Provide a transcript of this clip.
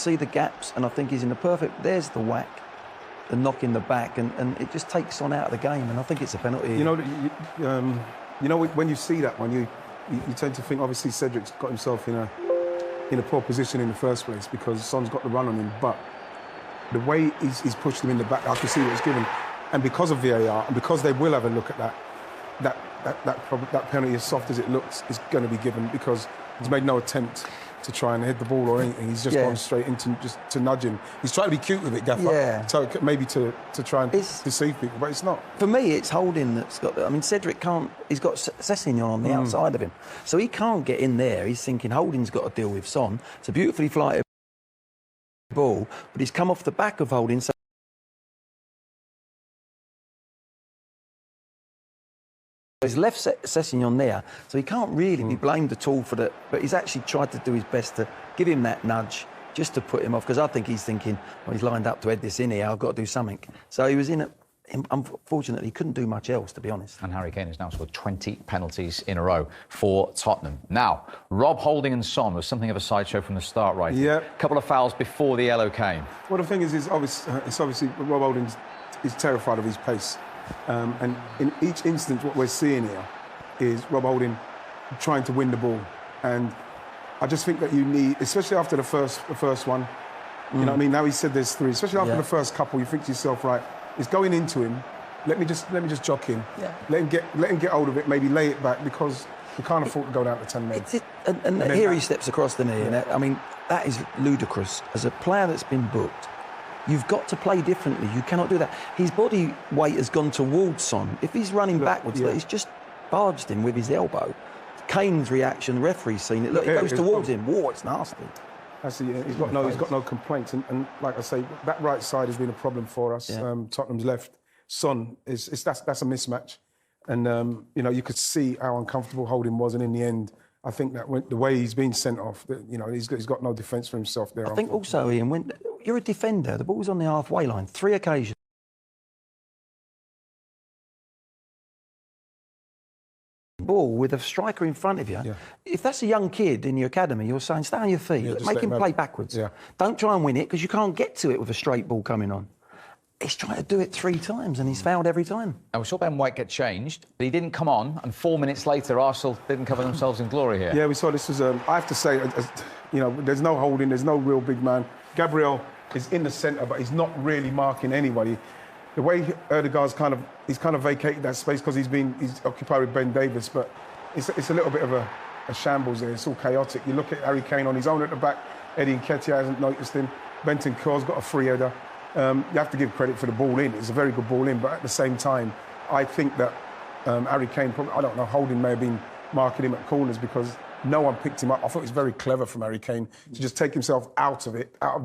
see the gaps, and I think he's in the perfect... There's the whack, the knock in the back, and it just takes Son out of the game, and I think it's a penalty. You know, when you see that one, you tend to think, obviously, Cedric's got himself in a poor position in the first place because Son's got the run on him, but the way he's pushed him in the back, I can see what it's given. And because of VAR, and because they will have a look at that penalty, as soft as it looks, is going to be given because he's made no attempt to try and hit the ball or anything. He's just gone straight into just to nudge him. He's trying to be cute with it, Gaffer. Yeah. So maybe to try and deceive people, but it's not. For me, it's Holding that's got... I mean, Cedric can't... He's got Sessegnon on the outside of him. So he can't get in there. He's thinking Holding's got to deal with Son. It's a beautifully flighted ball, but he's come off the back of Holding. So he's left Sessegnon there, so he can't really be blamed at all for that. But he's actually tried to do his best to give him that nudge, just to put him off, because I think he's thinking, well, he's lined up to head this in here, I've got to do something. So he was in it. Unfortunately, he couldn't do much else, to be honest. And Harry Kane has now scored 20 penalties in a row for Tottenham. Now, Rob Holding and Son was something of a sideshow from the start, right? Yeah. A couple of fouls before the yellow came. Well, the thing is it's obviously Rob Holding is terrified of his pace. And in each instance, what we're seeing here is Rob Holding trying to win the ball. And I just think that you need, especially after the first one, you know what I mean? Now he said there's three, especially after the first couple, you think to yourself, right, it's going into him. Let me just jock in. Yeah. Let him get hold of it, maybe lay it back, because we can't afford to go down to 10 men. And here he steps across the knee, and I mean, that is ludicrous. As a player that's been booked, you've got to play differently. You cannot do that. His body weight has gone towards Son. If he's running backwards, look, he's just barged him with his elbow. Kane's reaction, the referee's seen it. Look, it goes towards him. Whoa, it's nasty. He's got no complaints. And like I say, that right side has been a problem for us. Yeah. Tottenham's left. Son, that's a mismatch. And, you know, you could see how uncomfortable Holding was. And in the end, I think that the way he's been sent off, you know, he's got no defence for himself there. I think also, Ian, when you're a defender, the ball's on the halfway line, 3 occasions. Ball with a striker in front of you. Yeah. If that's a young kid in your academy, you're saying, stay on your feet, make him play backwards. Yeah. Don't try and win it, because you can't get to it with a straight ball coming on. He's trying to do it 3 times, and he's fouled every time. And we saw Ben White get changed, but he didn't come on, and 4 minutes later, Arsenal didn't cover themselves in glory here. Yeah, we saw this was, I have to say, you know, there's no Holding, there's no real big man. Gabriel is in the centre, but he's not really marking anybody. The way Ødegaard's he's kind of vacated that space because he's occupied with Ben Davies, but it's a little bit of a shambles there. It's all chaotic. You look at Harry Kane on his own at the back. Eddie Nketiah hasn't noticed him. Bentancur's got a free header. You have to give credit for the ball in. It's a very good ball in, but at the same time, I think that Harry Kane, I don't know, Holding may have been marking him at corners because no one picked him up. I thought it was very clever from Harry Kane to just take himself out of it, out of